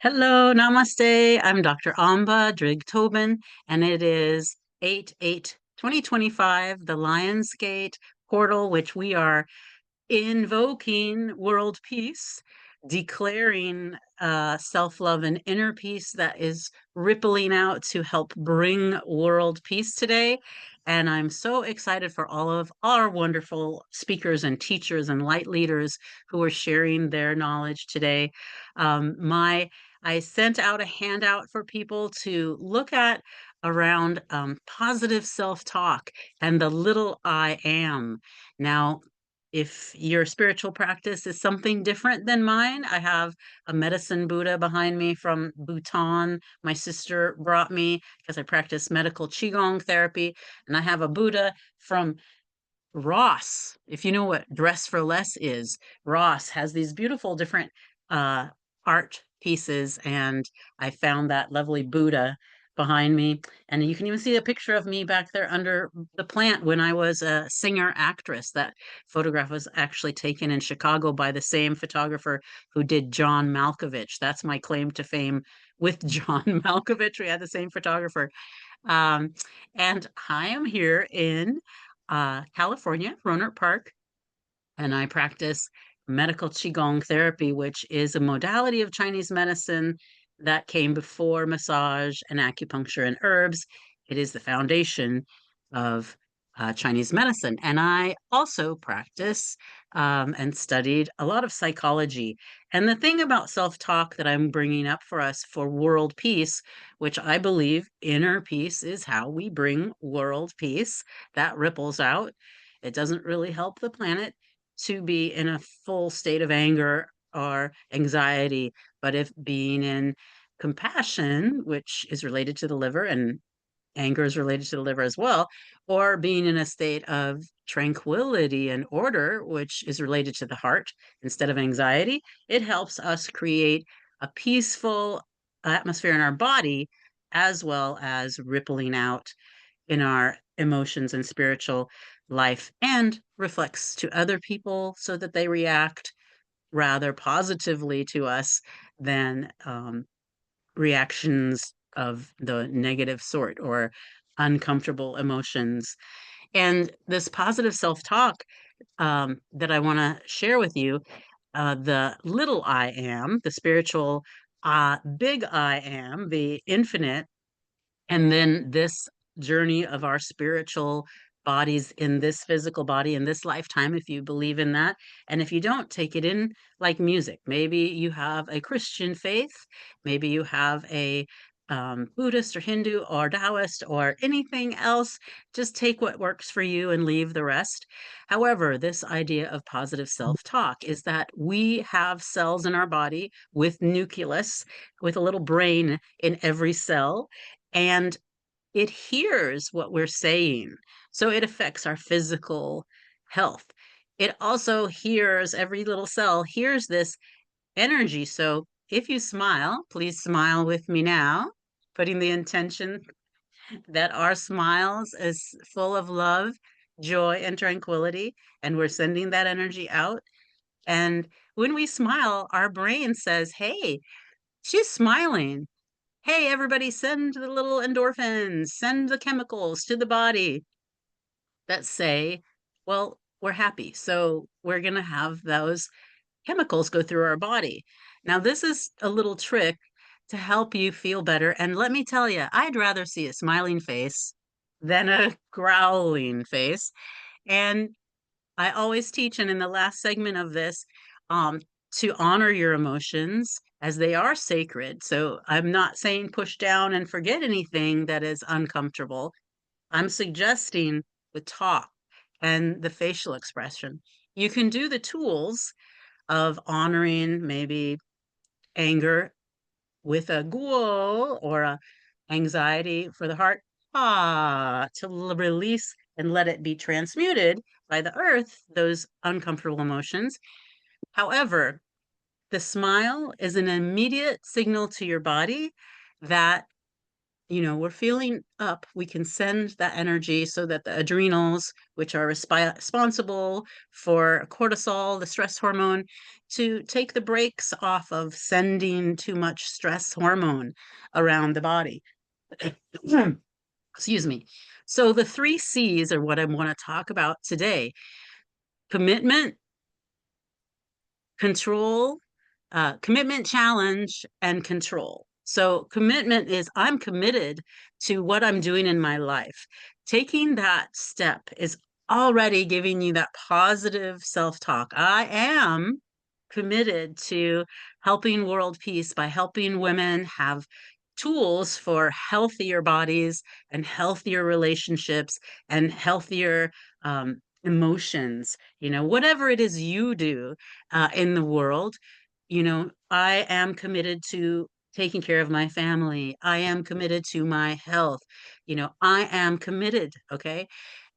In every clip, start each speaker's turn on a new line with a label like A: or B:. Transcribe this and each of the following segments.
A: Hello, namaste. I'm Dr. Amba Dryg-Tobin, and it is 8/8/2025, the Lionsgate portal, which we are invoking world peace, declaring self-love and inner peace that is rippling out to help bring world peace today. And I'm so excited for all of our wonderful speakers and teachers and light leaders who are sharing their knowledge today. I sent out a handout for people to look at around positive self-talk and the little I am. Now, if your spiritual practice is something different than mine, I have a medicine Buddha behind me from Bhutan. My sister brought me because I practice medical Qigong therapy. And I have a Buddha from Ross. If you know what Dress for Less is, Ross has these beautiful different uh, art pieces. And I found that lovely Buddha behind me. And you can even see a picture of me back there under the plant when I was a singer actress. That photograph was actually taken in Chicago by the same photographer who did John Malkovich. That's my claim to fame with John Malkovich. We had the same photographer. Um, and I am here in California, Rohnert Park, and I practice medical Qigong therapy, which is a modality of Chinese medicine that came before massage and acupuncture and herbs. It is the foundation of Chinese medicine. And I also practice and studied a lot of psychology. And the thing about self-talk that I'm bringing up for us for world peace, which I believe inner peace is how we bring world peace, that ripples out. It doesn't really help the planet to be in a full state of anger or anxiety, but if being in compassion, which is related to the liver, and anger is related to the liver as well, or being in a state of tranquility and order, which is related to the heart instead of anxiety, it helps us create a peaceful atmosphere in our body as well as rippling out in our emotions and spiritual life, and reflects to other people so that they react rather positively to us than reactions of the negative sort or uncomfortable emotions. And this positive self-talk that I want to share with you, the little I am, the spiritual big I am, the infinite, and then this journey of our spiritual bodies in this physical body in this lifetime, if you believe in that. And if you don't, take it in like music. Maybe you have a Christian faith, maybe you have a Buddhist or Hindu or Taoist or anything else. Just take what works for you and leave the rest. However, this idea of positive self-talk is that we have cells in our body with nucleus, with a little brain in every cell, and it hears what we're saying. So it affects our physical health. It also hears, every little cell hears this energy. So if you smile, please smile with me now, putting the intention that our smiles is full of love, joy, and tranquility, and we're sending that energy out. And when we smile, our brain says, hey, she's smiling. Hey, everybody, send the little endorphins, send the chemicals to the body that say, well, we're happy. So we're going to have those chemicals go through our body. Now, this is a little trick to help you feel better. And let me tell you, I'd rather see a smiling face than a growling face. And I always teach, and in the last segment of this, um, to honor your emotions as they are sacred. So I'm not saying push down and forget anything that is uncomfortable. I'm suggesting the talk and the facial expression. You can do the tools of honoring maybe anger with a guo or a anxiety for the heart, to release and let it be transmuted by the earth, those uncomfortable emotions. However, the smile is an immediate signal to your body that we're feeling up, we can send that energy so that the adrenals, which are responsible for cortisol, the stress hormone, to take the brakes off of sending too much stress hormone around the body. Excuse me. So the three C's are what I want to talk about today: commitment, control, commitment, challenge, and control. So, commitment is I'm committed to what I'm doing in my life. Taking that step is already giving you that positive self talk. I am committed to helping world peace by helping women have tools for healthier bodies and healthier relationships and healthier emotions. Whatever it is you do in the world, I am committed to taking care of my family. I am committed to my health. I am committed. Okay.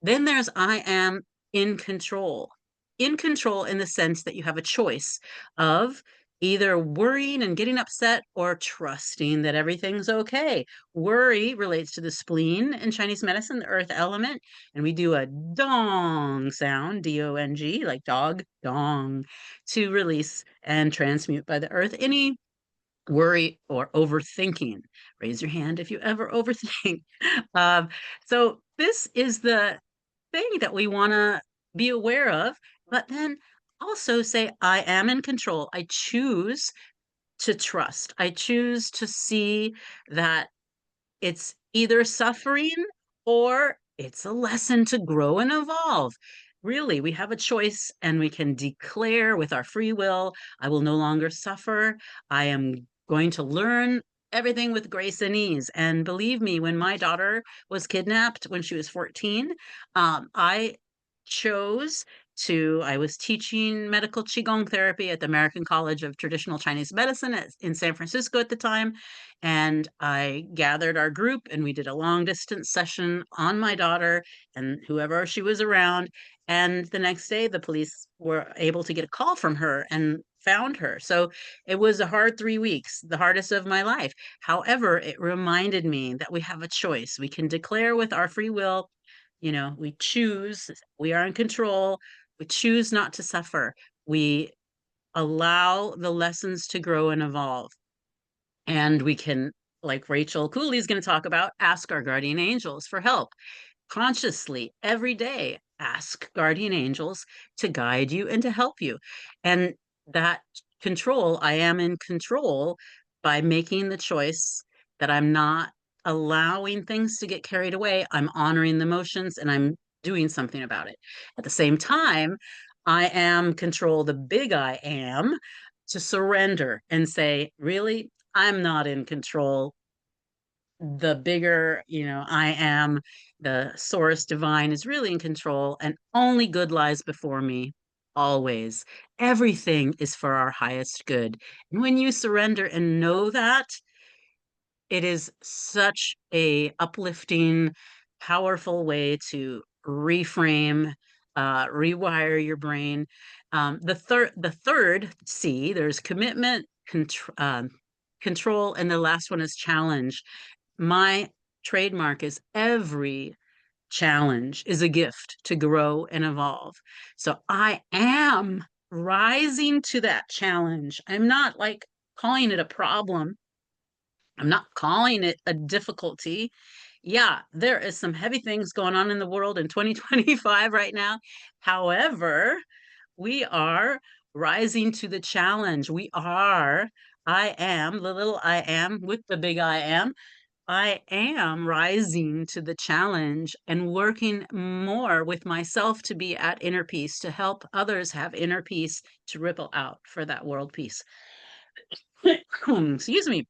A: Then there's I am in control. In control in the sense that you have a choice of either worrying and getting upset or trusting that everything's okay. Worry relates to the spleen in Chinese medicine, the earth element, and we do a dong sound, D-O-N-G, like dog, dong, to release and transmute by the earth any worry or overthinking. Raise your hand if you ever overthink. Um, so this is the thing that we want to be aware of, but then also say, I am in control. I choose to trust. I choose to see that it's either suffering or it's a lesson to grow and evolve. Really, we have a choice and we can declare with our free will, I will no longer suffer. I am going to learn everything with grace and ease. And believe me, when my daughter was kidnapped when she was 14, I chose I was teaching medical Qigong therapy at the American College of Traditional Chinese Medicine in San Francisco at the time. And I gathered our group and we did a long distance session on my daughter and whoever she was around. And the next day, the police were able to get a call from her and found her. So it was a hard 3 weeks, the hardest of my life. However, it reminded me that we have a choice. We can declare with our free will, we choose, we are in control, we choose not to suffer. We allow the lessons to grow and evolve. And we can, like Rachel Cooley is going to talk about, ask our guardian angels for help. Consciously, every day, ask guardian angels to guide you and to help you. And that control, I am in control by making the choice that I'm not allowing things to get carried away. I'm honoring the emotions and I'm doing something about it. At the same time, I am control, the big I am, to surrender and say, really, I'm not in control. The bigger, I am, the source divine is really in control, and only good lies before me. Always. Everything is for our highest good. And when you surrender and know that, it is such a uplifting, powerful way to reframe, rewire your brain. The third C, there's commitment, control, and the last one is challenge. My trademark is every challenge is a gift to grow and evolve. So I am rising to that challenge. I'm not like calling it a problem. I'm not calling it a difficulty. Yeah, there is some heavy things going on in the world in 2025 right now. However, we are rising to the challenge. I am, the little I am with the big I am. I am rising to the challenge and working more with myself to be at inner peace, to help others have inner peace, to ripple out for that world peace. Excuse me.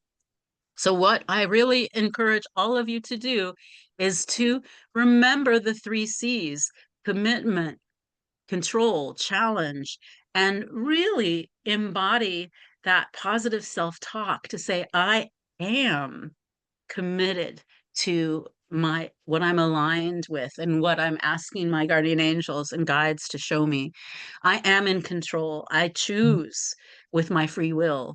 A: So, what I really encourage all of you to do is to remember the three C's: commitment, control, challenge, and really embody that positive self talk to say, I am committed to what I'm aligned with and what I'm asking my guardian angels and guides to show me. I am in control. I choose with my free will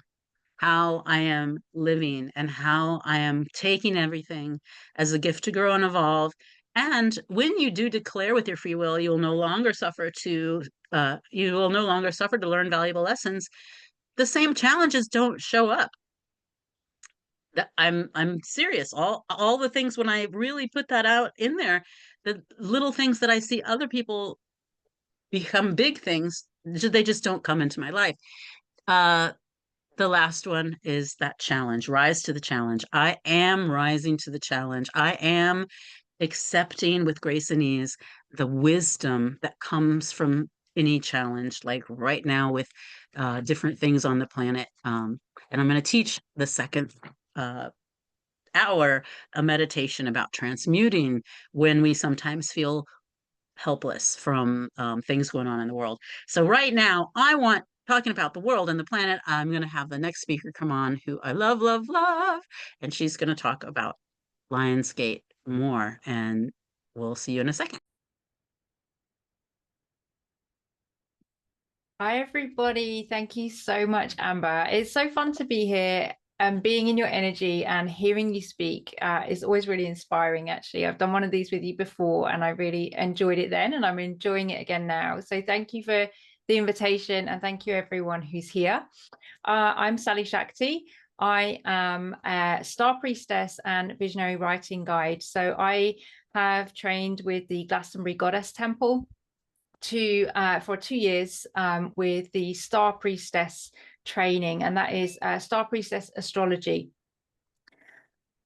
A: how I am living and how I am taking everything as a gift to grow and evolve. And when you do declare with your free will, you will no longer suffer to learn valuable lessons. The same challenges don't show up. I'm serious. All the things, when I really put that out in there, the little things that I see other people become big things, they just don't come into my life. Uh, the last one is that challenge. Rise to the challenge. I am rising to the challenge. I am accepting with grace and ease the wisdom that comes from any challenge, like right now with different things on the planet. And I'm going to teach the second hour a meditation about transmuting when we sometimes feel helpless from things going on in the world. So right now, talking about the world and the planet, I'm going to have the next speaker come on, who I love, love, love, and she's going to talk about Lionsgate more, and we'll see you in a second.
B: Hi, everybody. Thank you so much, Amber. It's so fun to be here and being in your energy and hearing you speak is always really inspiring, actually. I've done one of these with you before and I really enjoyed it then, and I'm enjoying it again now. So thank you for the invitation, and thank you everyone who's here. I'm Sally Shakti. I am a Star Priestess and Visionary Writing Guide. So I have trained with the Glastonbury Goddess Temple for 2 years with the Star Priestess training, and that is Star Priestess astrology.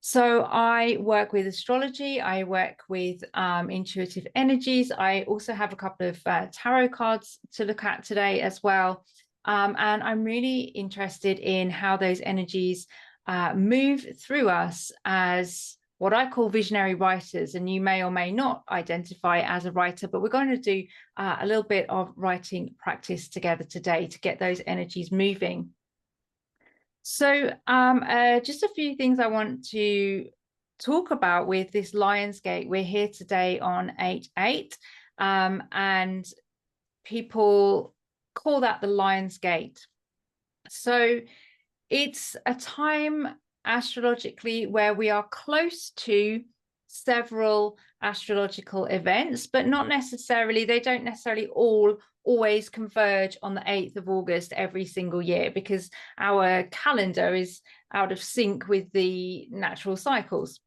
B: So I work with astrology, I work with intuitive energies. I also have a couple of tarot cards to look at today as well. And I'm really interested in how those energies move through us as what I call visionary writers. And you may or may not identify as a writer, but we're going to do a little bit of writing practice together today to get those energies moving. So just a few things I want to talk about with this Lionsgate. We're here today on 8/8, and people call that the Lionsgate. So it's a time astrologically where we are close to several astrological events, but they don't necessarily always converge on the 8th of August every single year, because our calendar is out of sync with the natural cycles.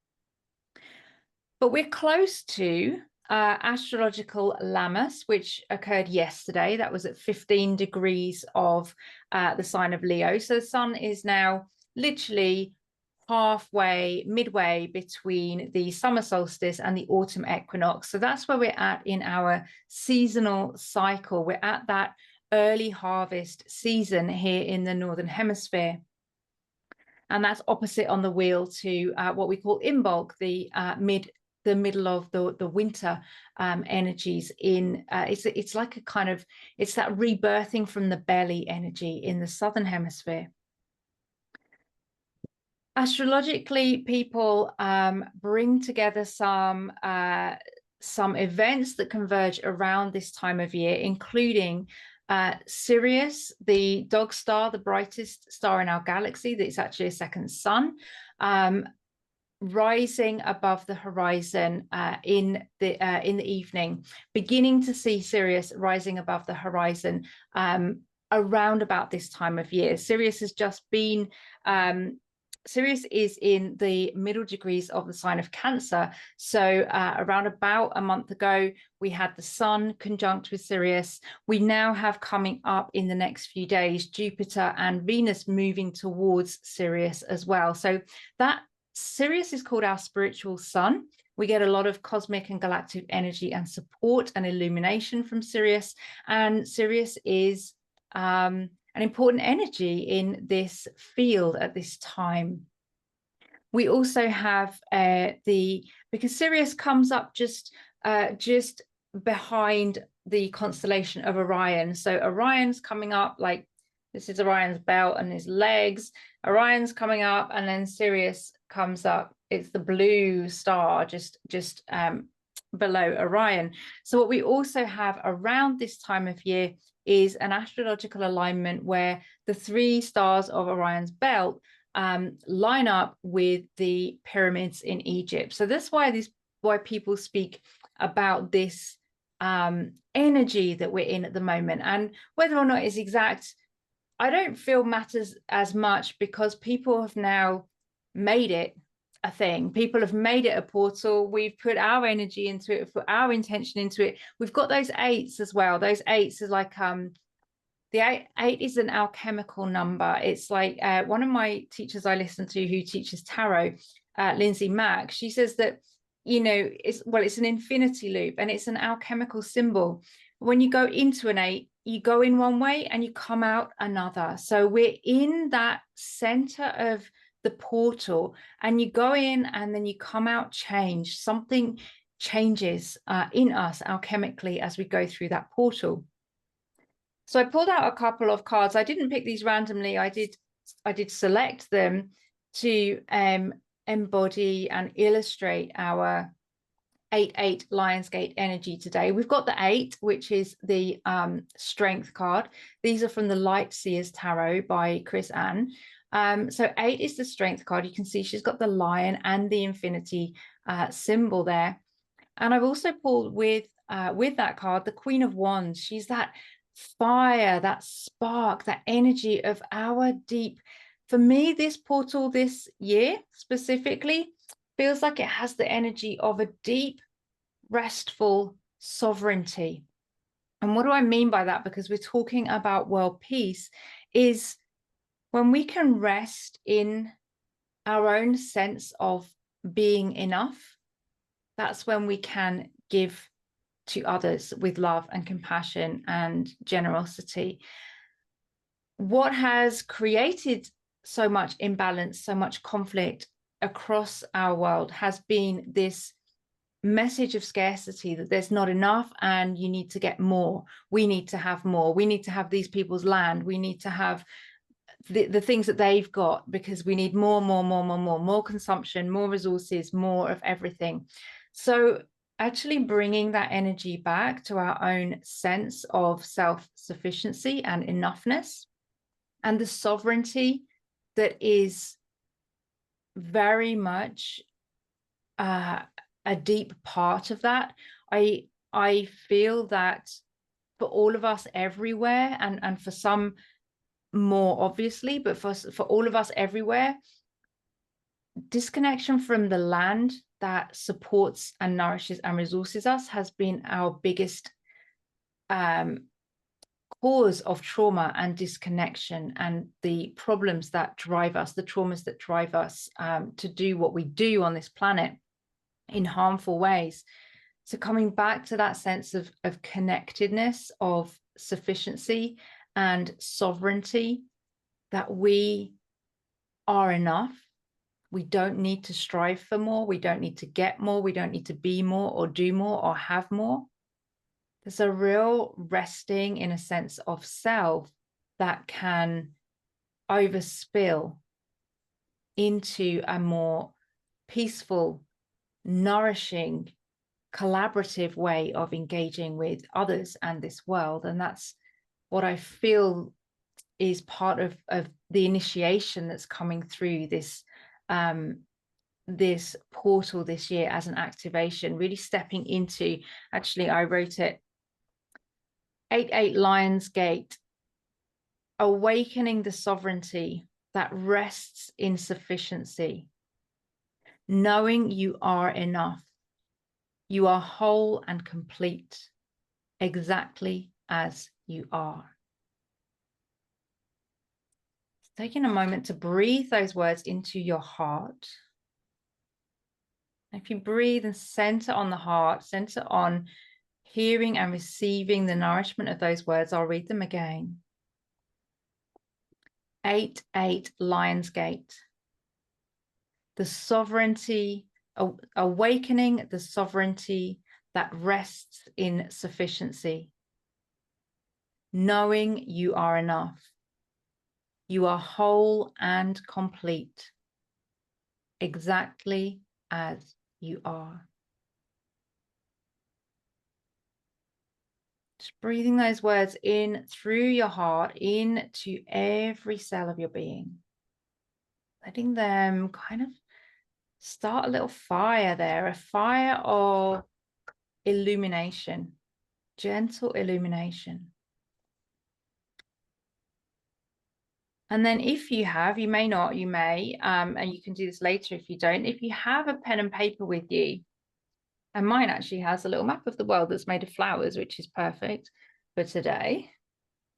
B: But we're close to astrological Lammas, which occurred yesterday. That was at 15 degrees of the sign of Leo. So the sun is now literally midway between the summer solstice and the autumn equinox. So that's where we're at in our seasonal cycle. We're at that early harvest season here in the Northern Hemisphere. And that's opposite on the wheel to what we call Imbolc, the middle of the winter energies in it's like a kind of, it's that rebirthing from the belly energy in the Southern Hemisphere. Astrologically, people bring together some events that converge around this time of year, including Sirius, the dog star, the brightest star in our galaxy. That's actually a second sun, rising above the horizon in the evening, beginning to see Sirius rising above the horizon around about this time of year. Sirius has just been Sirius is in the middle degrees of the sign of Cancer. So around about a month ago, we had the sun conjunct with Sirius. We now have coming up in the next few days, Jupiter and Venus moving towards Sirius as well. So that Sirius is called our spiritual sun. We get a lot of cosmic and galactic energy and support and illumination from Sirius. And Sirius is an important energy in this field at this time. We also have because Sirius comes up just behind the constellation of Orion. So Orion's coming up, like this is Orion's belt and his legs. Orion's coming up, and then Sirius comes up. It's the blue star just below Orion. So what we also have around this time of year is an astrological alignment where the 3 stars of Orion's belt line up with the pyramids in Egypt. So that's why people speak about this energy that we're in at the moment. And whether or not it's exact, I don't feel matters as much, because people have now made it a thing. People have made it a portal. We've put our energy into it, put our intention into it. We've got those 8s as well. Those 8s is like the eight is an alchemical number. It's like one of my teachers I listen to who teaches tarot, Lindsay Mack, she says that, you know, it's an infinity loop, and it's an alchemical symbol. When you go into an 8, you go in one way and you come out another. So we're in that center of the portal, and you go in and then you come out changed. Something changes in us alchemically as we go through that portal. So I pulled out a couple of cards. I didn't pick these randomly. I did select them to embody and illustrate our 8/8 Lionsgate energy today. We've got the 8, which is the strength card. These are from the Light Seers Tarot by Chris Ann. So 8 is the strength card. You can see she's got the lion and the infinity symbol there. And I've also pulled with that card the Queen of Wands. She's that fire, that spark, that energy of our deep. For me, this portal this year specifically feels like it has the energy of a deep, restful sovereignty. And what do I mean by that? Because we're talking about world peace, is when we can rest in our own sense of being enough, that's when we can give to others with love and compassion and generosity. What has created so much imbalance, so much conflict across our world has been this message of scarcity, that there's not enough and you need to get more. We need to have more. We need to have these people's land. We need to have the things that they've got, because we need more consumption, more resources, more of everything. So actually bringing that energy back to our own sense of self-sufficiency and enoughness, and the sovereignty that is very much a deep part of that. I feel that for all of us everywhere, and for some more obviously, but for all of us everywhere, disconnection from the land that supports and nourishes and resources us has been our biggest cause of trauma and disconnection, and the problems that drive us, the traumas that drive us to do what we do on this planet in harmful ways. So coming back to that sense of connectedness, of sufficiency and sovereignty, that we are enough. We don't need to strive for more. We don't need to get more. We don't need to be more or do more or have more. There's a real resting in a sense of self that can overspill into a more peaceful, nourishing, collaborative way of engaging with others and this world. And that's what I feel is part of the initiation that's coming through this this portal this year as an activation, really stepping into, actually I wrote it, 8/8 Lionsgate, awakening the sovereignty that rests in sufficiency, knowing you are enough, you are whole and complete, exactly as you are. Taking a moment to breathe those words into your heart. If you breathe and center on the heart, center on hearing and receiving the nourishment of those words, I'll read them again. 8/8 Lionsgate. The sovereignty, awakening the sovereignty that rests in sufficiency. Knowing you are enough. You are whole and complete, exactly as you are. Just breathing those words in through your heart, into every cell of your being. Letting them kind of start a little fire there, a fire of illumination, gentle illumination. And then if you have, you may not, you may, and you can do this later if you don't, if you have a pen and paper with you, and mine actually has a little map of the world that's made of flowers, which is perfect for today.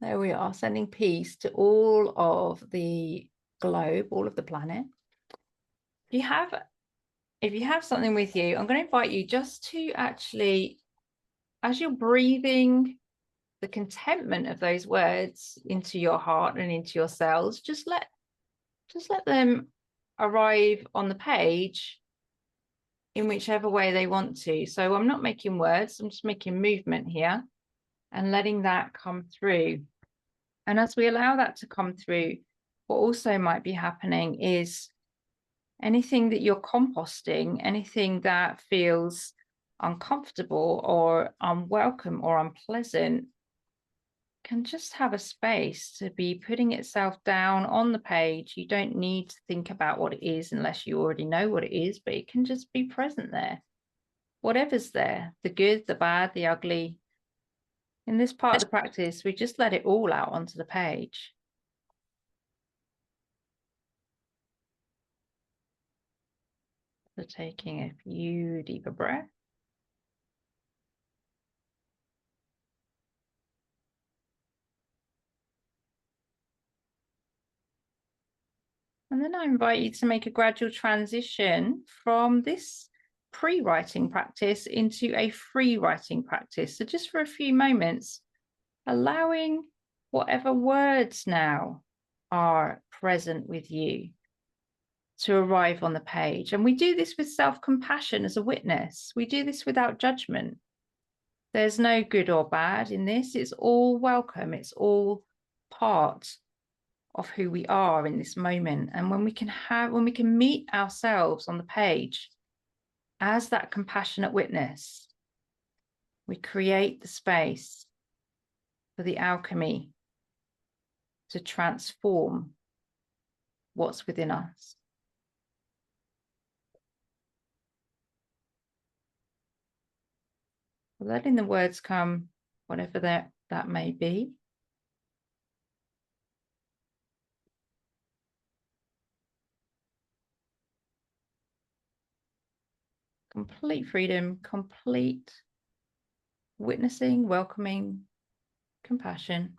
B: There we are, sending peace to all of the globe, all of the planet. If you have something with you, I'm going to invite you just to actually, as you're breathing the contentment of those words into your heart and into your cells, just let them arrive on the page in whichever way they want to. So I'm not making words, I'm just making movement here and letting that come through. And as we allow that to come through, what also might be happening is anything that you're composting, anything that feels uncomfortable or unwelcome or unpleasant, can just have a space to be putting itself down on the page. You don't need to think about what it is unless you already know what it is, but it can just be present there. Whatever's there, the good, the bad, the ugly. In this part of the practice, we just let it all out onto the page. So taking a few deeper breaths. And then I invite you to make a gradual transition from this pre-writing practice into a free writing practice. So just for a few moments, allowing whatever words now are present with you to arrive on the page. And we do this with self-compassion as a witness. We do this without judgment. There's no good or bad in this. It's all welcome. It's all part of who we are in this moment. And when we can meet ourselves on the page as that compassionate witness, we create the space for the alchemy to transform what's within us. Letting the words come, whatever that may be. Complete freedom, complete witnessing, welcoming, compassion.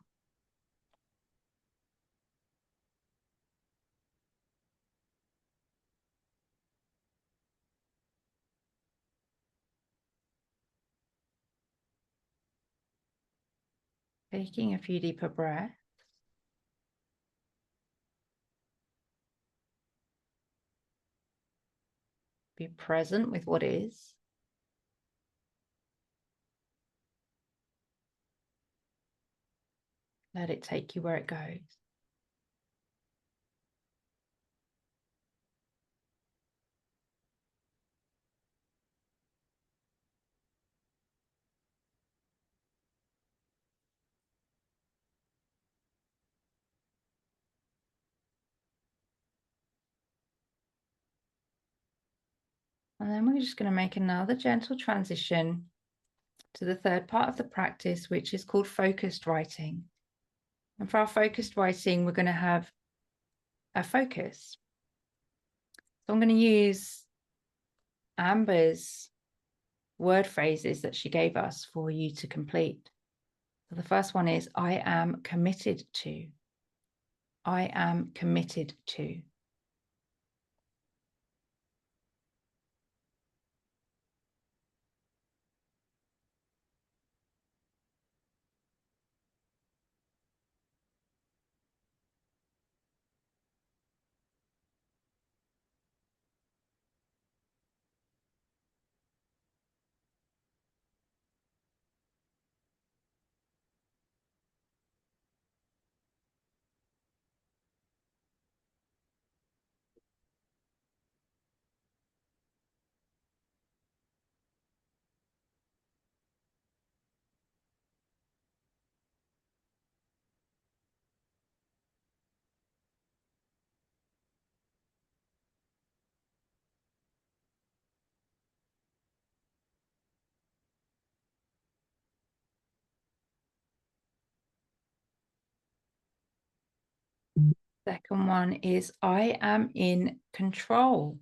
B: Taking a few deeper breaths. Be present with what is. Let it take you where it goes. And then we're just going to make another gentle transition to the third part of the practice, which is called focused writing. And for our focused writing, we're going to have a focus. So I'm going to use Amber's word phrases that she gave us for you to complete. So the first one is, I am committed to. I am committed to. Second one is I am in control,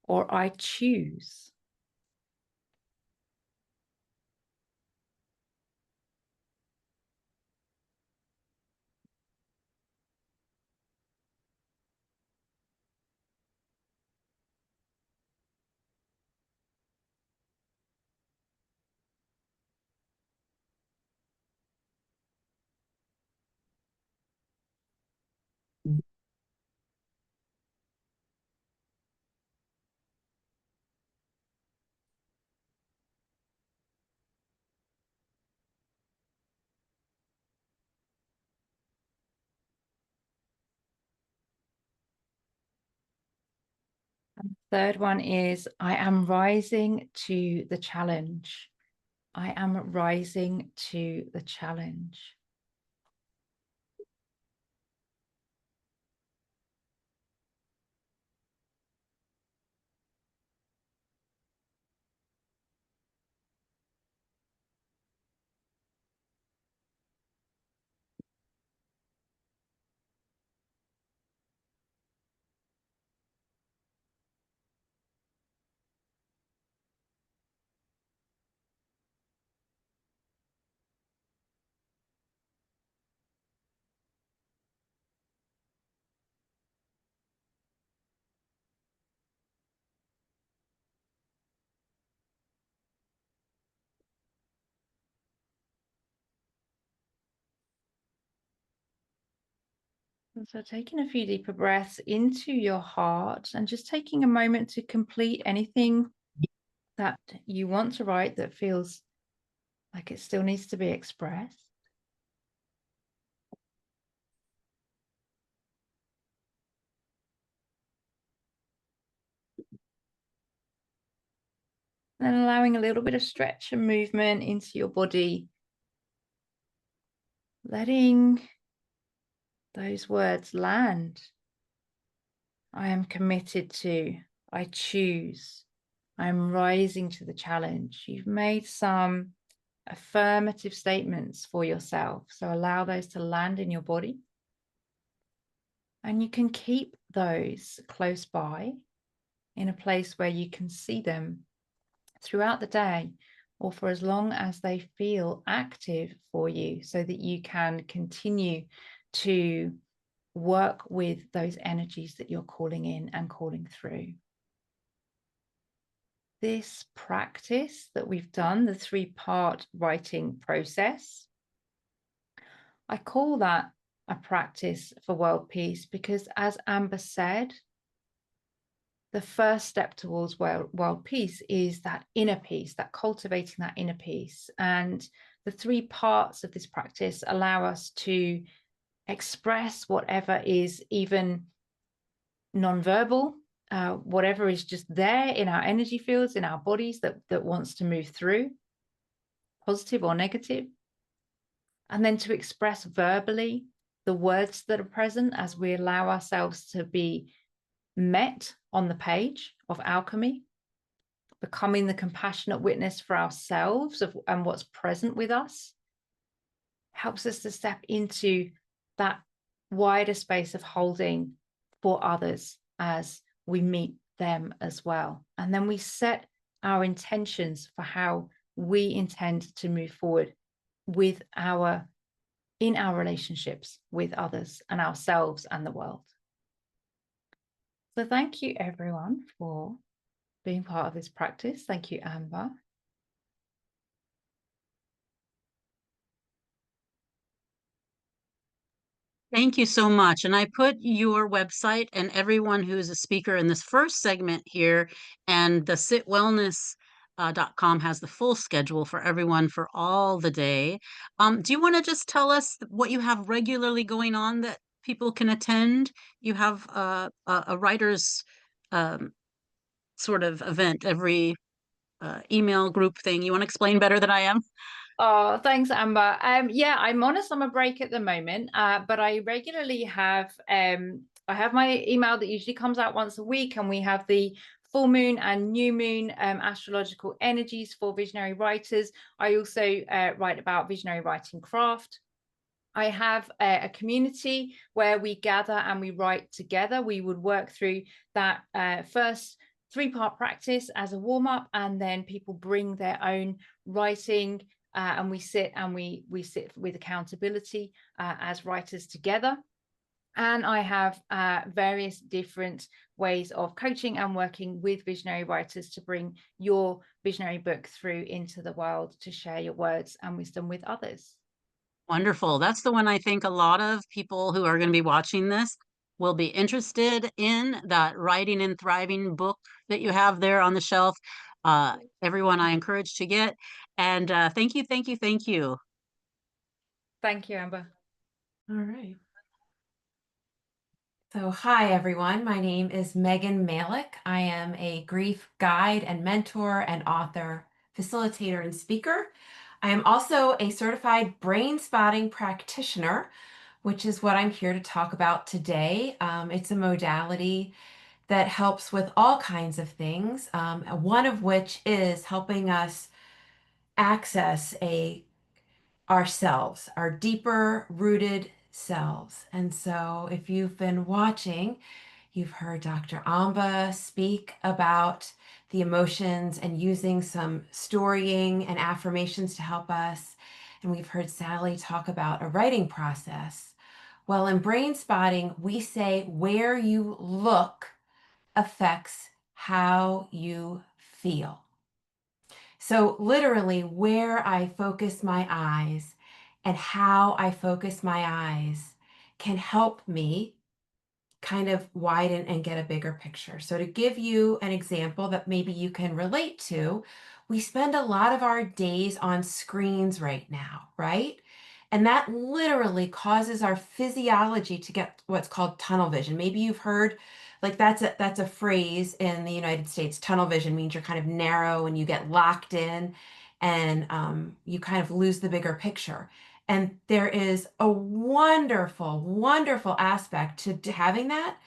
B: or I choose. Third one is I am rising to the challenge. I am rising to the challenge. And so taking a few deeper breaths into your heart and just taking a moment to complete anything that you want to write that feels like it still needs to be expressed. Then allowing a little bit of stretch and movement into your body. Letting those words land. I am committed to, I choose, I'm rising to the challenge. You've made some affirmative statements for yourself. So allow those to land in your body. And you can keep those close by in a place where you can see them throughout the day or for as long as they feel active for you, so that you can continue to work with those energies that you're calling in and calling through. This practice that we've done, the 3-part writing process, I call that a practice for world peace because, as Amba said, the first step towards world peace is that inner peace, that cultivating that inner peace. And the 3 parts of this practice allow us to express whatever is even nonverbal, whatever is just there in our energy fields, in our bodies that wants to move through, positive or negative. And then to express verbally the words that are present as we allow ourselves to be met on the page of alchemy, becoming the compassionate witness for ourselves and what's present with us, helps us to step into that wider space of holding for others as we meet them as well. And then we set our intentions for how we intend to move forward with in our relationships with others and ourselves and the world. So thank you everyone for being part of this practice. Thank you, Amba.
A: Thank you so much. And I put your website and everyone who's a speaker in this first segment here, and the sitwellness.com has the full schedule for everyone for all the day. Do you want to just tell us what you have regularly going on that people can attend? You have a writer's sort of event every email group thing. You want to explain better than I am?
B: Oh, thanks, Amba. Yeah, I'm on a summer break at the moment, but I regularly have I have my email that usually comes out once a week, and we have the full moon and new moon astrological energies for visionary writers. I also write about visionary writing craft. I have a community where we gather and we write together. We would work through that first 3-part practice as a warm up, and then people bring their own writing, and we sit sit with accountability as writers together. And I have various different ways of coaching and working with visionary writers to bring your visionary book through into the world to share your words and wisdom with others.
A: Wonderful. That's the one I think a lot of people who are going to be watching this will be interested in, that Writing and Thriving book that you have there on the shelf. Everyone I encourage to get. And thank you, thank you, thank you.
B: Thank you, Amber.
C: All right. So, hi everyone. My name is Megan Malick. I am a grief guide and mentor and author, facilitator, and speaker. I am also a certified brain spotting practitioner, which is what I'm here to talk about today. It's a modality that helps with all kinds of things, one of which is helping us access ourselves, our deeper rooted selves. And so if you've been watching, you've heard Dr. Amba speak about the emotions and using some storying and affirmations to help us. And we've heard Sally talk about a writing process. Well, in brain spotting, we say where you look affects how you feel. So literally where I focus my eyes and how I focus my eyes can help me kind of widen and get a bigger picture. So to give you an example that maybe you can relate to, we spend a lot of our days on screens right now, right? And that literally causes our physiology to get what's called tunnel vision. Maybe you've heard, like that's a phrase in the United States. Tunnel vision means you're kind of narrow and you get locked in, and you kind of lose the bigger picture. And there is a wonderful, wonderful aspect to having that,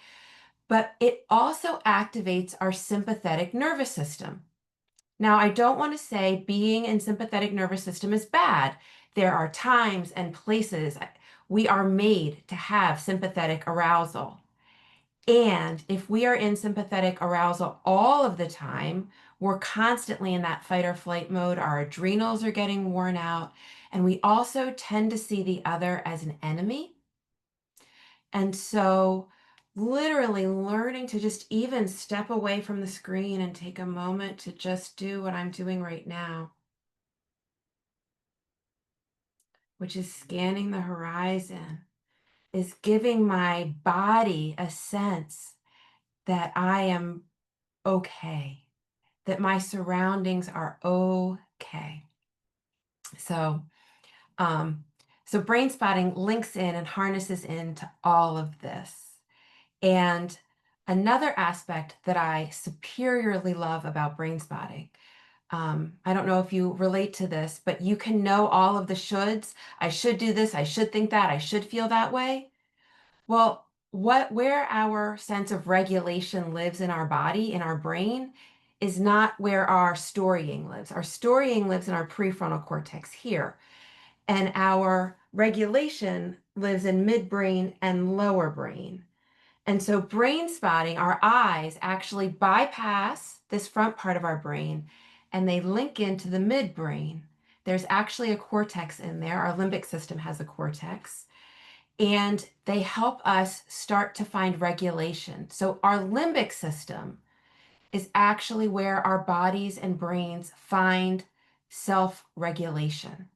C: but it also activates our sympathetic nervous system. Now, I don't want to say being in sympathetic nervous system is bad. There are times and places we are made to have sympathetic arousal. And if we are in sympathetic arousal all of the time, we're constantly in that fight or flight mode. Our adrenals are getting worn out. And we also tend to see the other as an enemy. And so, literally learning to just even step away from the screen and take a moment to just do what I'm doing right now, which is scanning the horizon, is giving my body a sense that I am okay, that my surroundings are okay. So, so brain spotting links in and harnesses into all of this. And another aspect that I superiorly love about brain spotting, I don't know if you relate to this, but you can know all of the shoulds. I should do this. I should think that. I should feel that way. Well, where our sense of regulation lives in our body, in our brain, is not where our storying lives. Our storying lives in our prefrontal cortex here, and our regulation lives in midbrain and lower brain. And so brain spotting, our eyes actually bypass this front part of our brain and they link into the midbrain. There's actually a cortex in there. Our limbic system has a cortex, and they help us start to find regulation. So our limbic system is actually where our bodies and brains find self-regulation.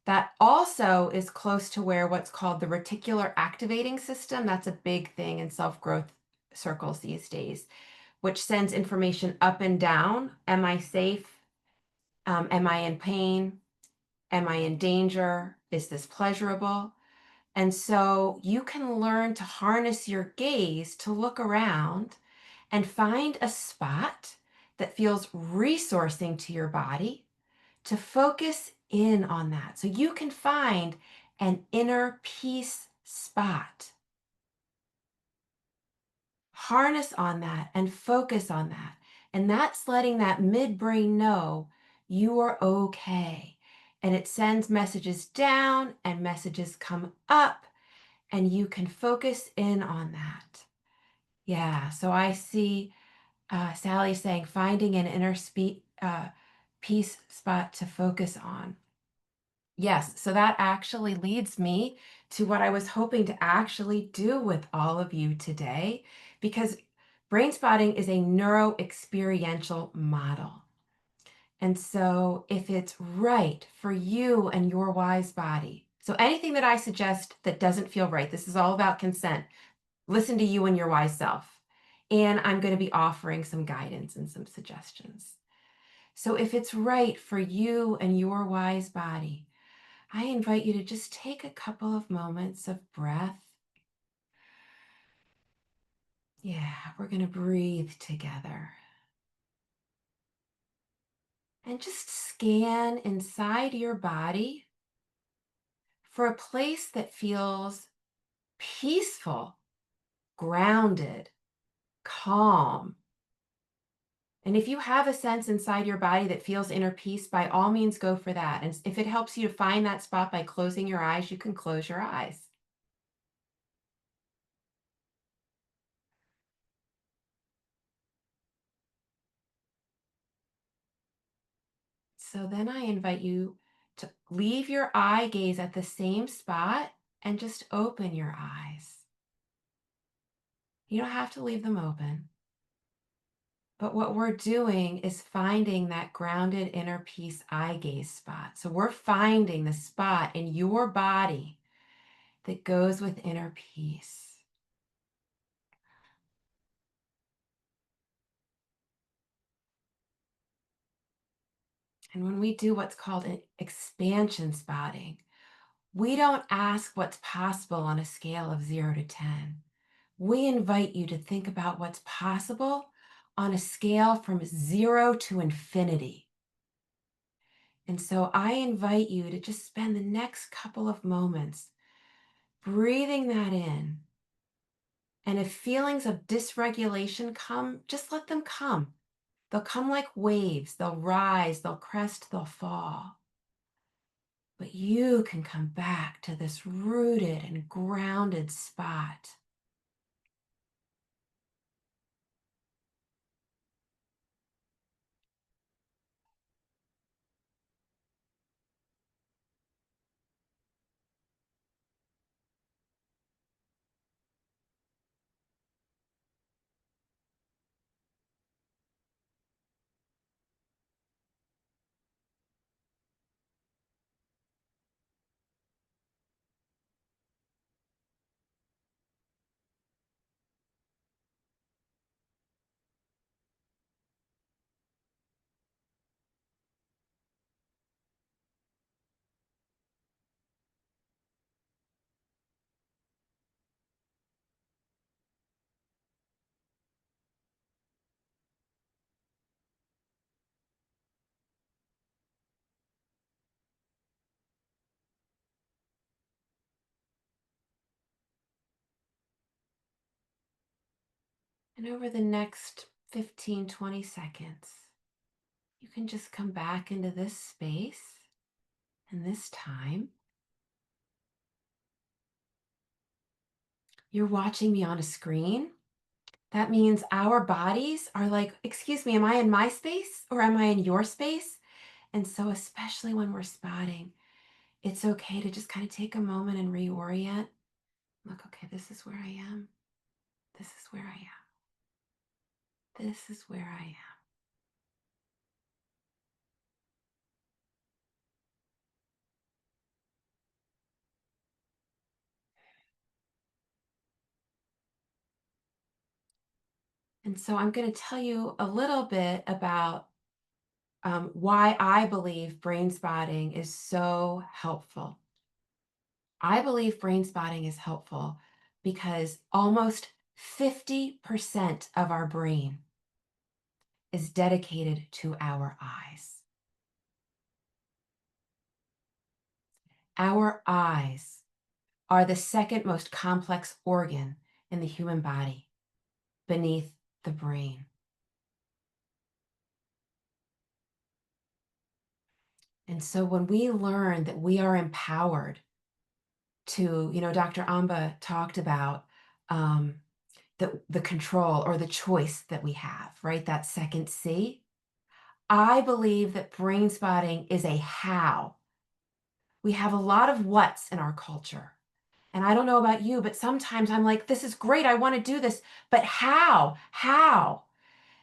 C: That also is close to where what's called the reticular activating system, that's a big thing in self-growth circles these days, which sends information up and down. Am I safe? Am I in pain? Am I in danger? Is this pleasurable? And so you can learn to harness your gaze to look around and find a spot that feels resourcing to your body, to focus in on that. So you can find an inner peace spot. Harness on that and focus on that. And that's letting that midbrain know you are okay. and it sends messages down and messages come up, and you can focus in on that. Yeah, so I see Sally saying finding an inner peace spot to focus on. Yes, so that actually leads me to what I was hoping to actually do with all of you today, because brain spotting is a neuro-experiential model. And so if it's right for you and your wise body, so anything that I suggest that doesn't feel right, this is all about consent. Listen to you and your wise self. And I'm going to be offering some guidance and some suggestions. So if it's right for you and your wise body, I invite you to just take a couple of moments of breath. Yeah, we're going to breathe together. And just scan inside your body for a place that feels peaceful, grounded, calm. And if you have a sense inside your body that feels inner peace, by all means, go for that. And if it helps you to find that spot by closing your eyes, you can close your eyes. So then I invite you to leave your eye gaze at the same spot and just open your eyes. You don't have to leave them open. But what we're doing is finding that grounded inner peace eye gaze spot. So we're finding the spot in your body that goes with inner peace. And when we do what's called an expansion spotting, we don't ask what's possible on a scale of 0 to 10. We invite you to think about what's possible on a scale from 0 to infinity. And so I invite you to just spend the next couple of moments breathing that in. And if feelings of dysregulation come, just let them come. They'll come like waves. They'll rise, they'll crest, they'll fall. But you can come back to this rooted and grounded spot. And over the next 15, 20 seconds, you can just come back into this space and this time. You're watching me on a screen. That means our bodies are like, excuse me, am I in my space or am I in your space? And so especially when we're spotting, it's okay to just kind of take a moment and reorient. Look, okay, this is where I am. This is where I am. This is where I am. And so I'm going to tell you a little bit about why I believe brain spotting is so helpful. I believe brain spotting is helpful because almost 50% of our brain is dedicated to our eyes. Our eyes are the second most complex organ in the human body, beneath the brain. And so when we learn that we are empowered to, Dr. Amba talked about the control or the choice that we have, right? That second C. I believe that brain spotting is a how. We have a lot of what's in our culture. And I don't know about you, but sometimes I'm like, this is great. I want to do this, but how? How?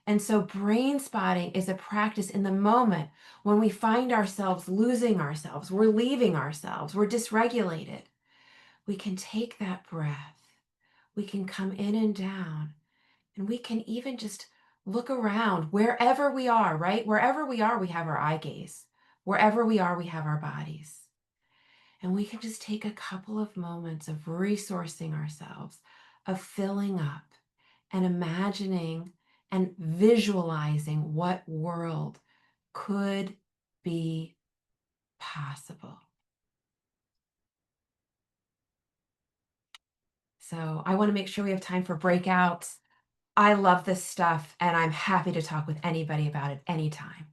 C: And so brain spotting is a practice in the moment when we find ourselves losing ourselves, we're leaving ourselves, we're dysregulated. We can take that breath. We can come in and down, and we can even just look around wherever we are, right? Wherever we are, we have our eye gaze. Wherever we are, we have our bodies. And we can just take a couple of moments of resourcing ourselves, of filling up and imagining and visualizing what world could be possible. So I want to make sure we have time for breakouts. I love this stuff, and I'm happy to talk with anybody about it anytime.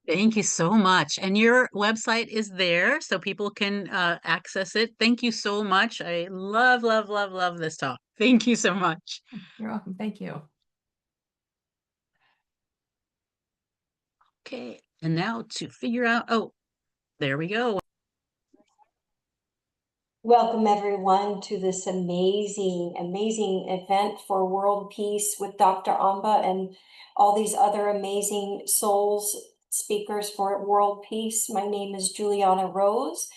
A: Thank you so much. And your website is there so people can access it. Thank you so much. I love, love, love, love this talk. Thank you so much.
C: You're welcome. Thank you.
A: Okay. And now to figure out, oh, there we go.
D: Welcome everyone to this amazing, amazing event for world peace with Dr. Amba and all these other amazing souls speakers for world peace. My name is Juliana Rose.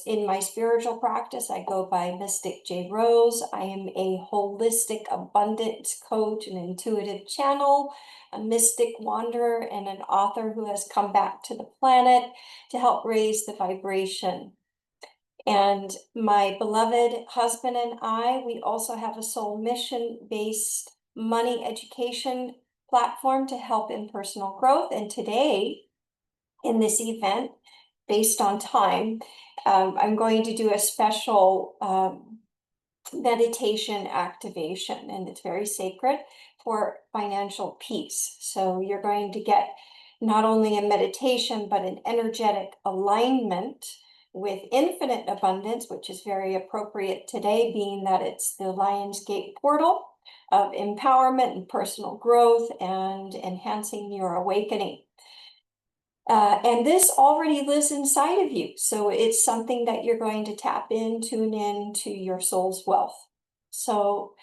D: In my spiritual practice, I go by Mystic J. Rose. I am a holistic abundance coach, an intuitive channel, a mystic wanderer, and an author who has come back to the planet to help raise the vibration. And my beloved husband and I, we also have a soul mission-based money education platform to help in personal growth. And today, in this event, based on time, I'm going to do a special meditation activation, and it's very sacred for financial peace. So you're going to get not only a meditation, but an energetic alignment with infinite abundance, which is very appropriate today, being that it's the Lionsgate portal of empowerment and personal growth and enhancing your awakening. And this already lives inside of you. So it's something that you're going to tap in, tune in to your soul's wealth. So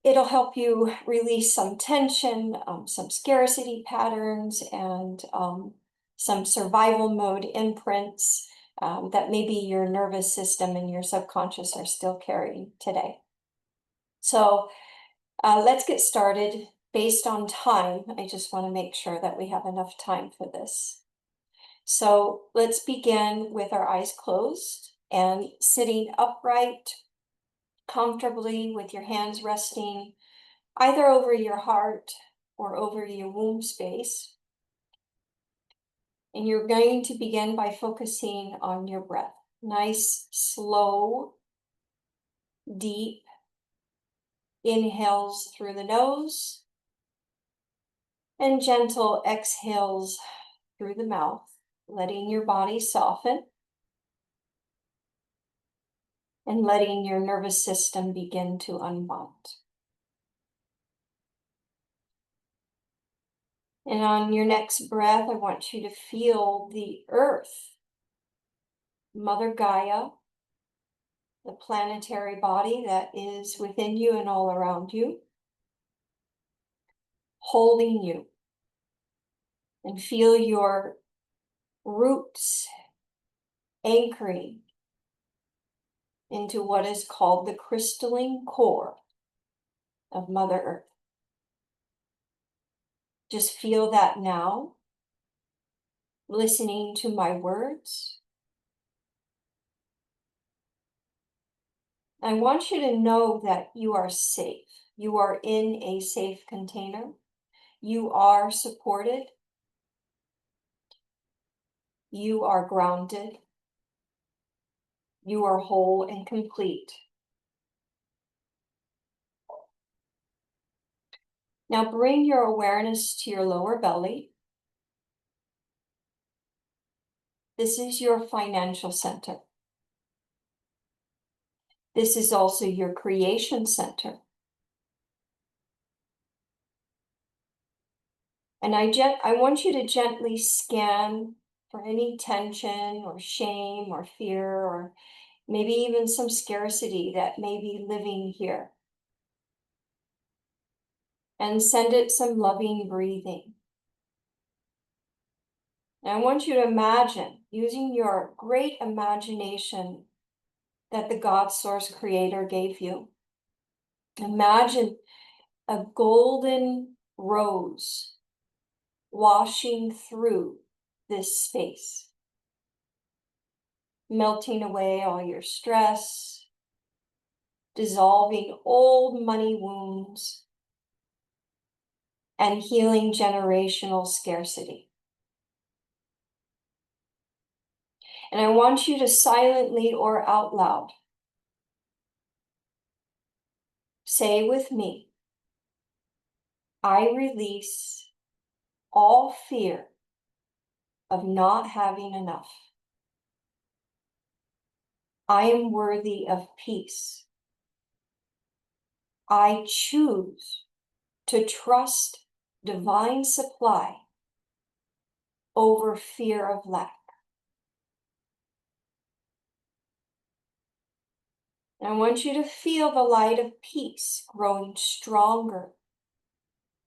D: it'll help you release some tension, some scarcity patterns, and some survival mode imprints that maybe your nervous system and your subconscious are still carrying today. So let's get started. Based on time, I just want to make sure that we have enough time for this. So let's begin with our eyes closed and sitting upright, comfortably with your hands resting either over your heart or over your womb space. And you're going to begin by focusing on your breath. Nice, slow, deep inhales through the nose and gentle exhales through the mouth, letting your body soften and letting your nervous system begin to unwind. And on your next breath, I want you to feel the earth, Mother Gaia, the planetary body that is within you and all around you, holding you. And feel your roots anchoring into what is called the crystalline core of Mother Earth. Just feel that now, listening to my words. I want you to know that you are safe. You are in a safe container. You are supported. You are grounded. You are whole and complete. Now bring your awareness to your lower belly. This is your financial center. This is also your creation center. And I want you to gently scan for any tension or shame or fear or maybe even some scarcity that may be living here. And send it some loving breathing. And I want you to imagine, using your great imagination that the God Source Creator gave you. Imagine a golden rose washing through this space, melting away all your stress, dissolving old money wounds, and healing generational scarcity. And I want you to silently or out loud say with me, I release all fear of not having enough. I am worthy of peace. I choose to trust divine supply over fear of lack. And I want you to feel the light of peace growing stronger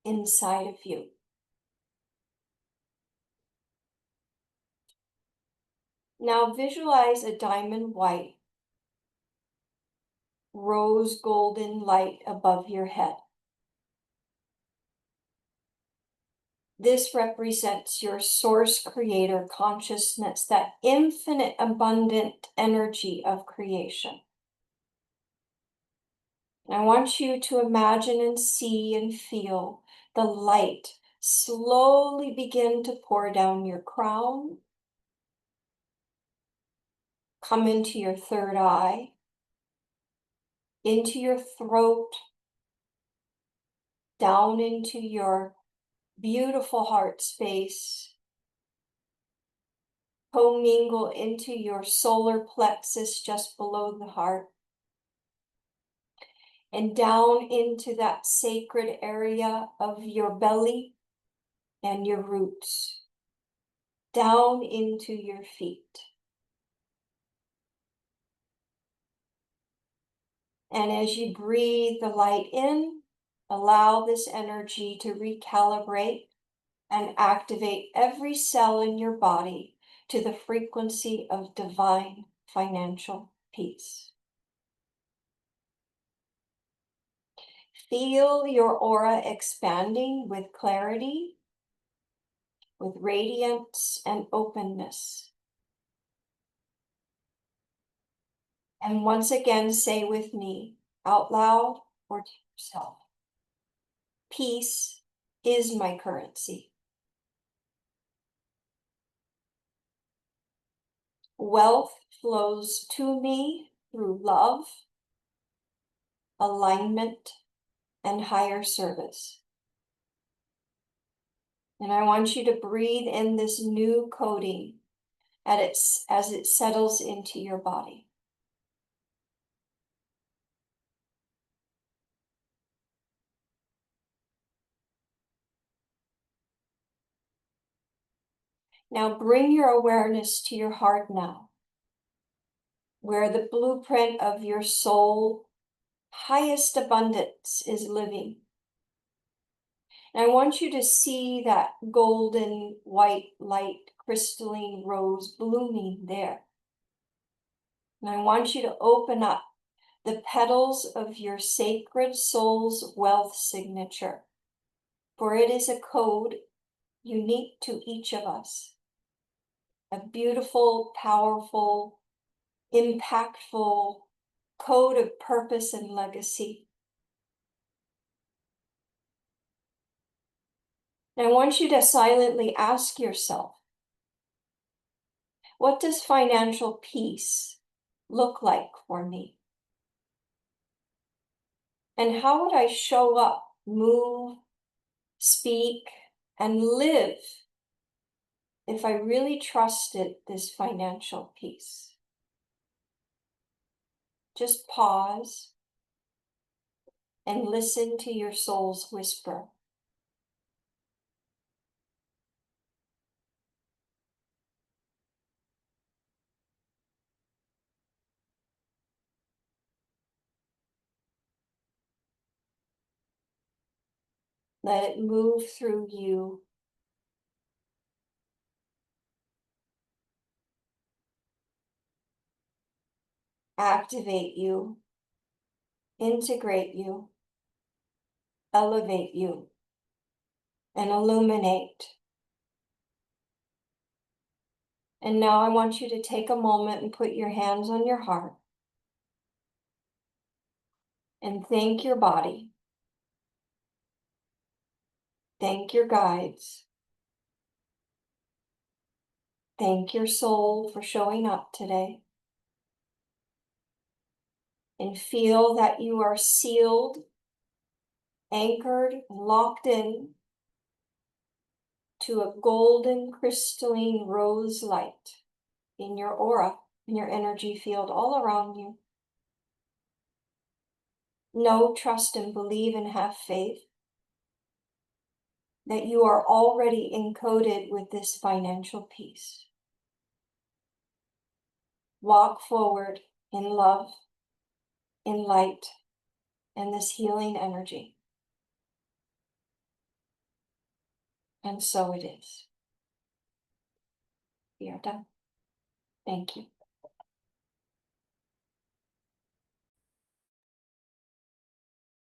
D: inside of you. Now visualize a diamond white, rose golden light above your head. This represents your source creator consciousness, that infinite abundant energy of creation. And I want you to imagine and see and feel the light slowly begin to pour down your crown, come into your third eye, into your throat, down into your beautiful heart space, commingle into your solar plexus just below the heart, and down into that sacred area of your belly and your roots, down into your feet. And as you breathe the light in, allow this energy to recalibrate and activate every cell in your body to the frequency of divine financial peace. Feel your aura expanding with clarity, with radiance and openness. And once again, say with me, out loud or to yourself, peace is my currency. Wealth flows to me through love, alignment, and higher service. And I want you to breathe in this new coding as it settles into your body. Now bring your awareness to your heart now, where the blueprint of your soul, highest abundance, is living. And I want you to see that golden white light, crystalline rose blooming there. And I want you to open up the petals of your sacred soul's wealth signature, for it is a code unique to each of us. A beautiful, powerful, impactful code of purpose and legacy. And I want you to silently ask yourself, what does financial peace look like for me? And how would I show up, move, speak, and live if I really trusted this financial peace? Just pause and listen to your soul's whisper. Let it move through you. Activate you, integrate you, elevate you, and illuminate. And now I want you to take a moment and put your hands on your heart and thank your body. Thank your guides. Thank your soul for showing up today. And feel that you are sealed, anchored, locked in to a golden crystalline rose light in your aura, in your energy field all around you. Know, trust, and believe and have faith that you are already encoded with this financial peace. Walk forward in love, in light, and this healing energy. And so it is. We are done. Thank you.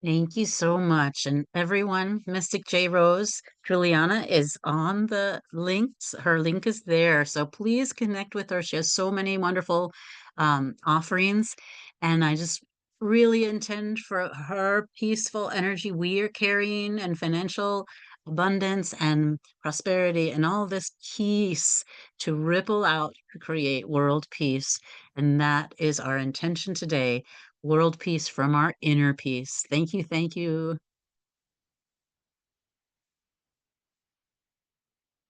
A: Thank you so much. And everyone, Mystic J Rose, Juliana is on the links. Her link is there. So please connect with her. She has so many wonderful offerings. And I just really intend for her peaceful energy we are carrying and financial abundance and prosperity and all this peace to ripple out to create world peace. And that is our intention today. World peace from our inner peace. Thank you. Thank you.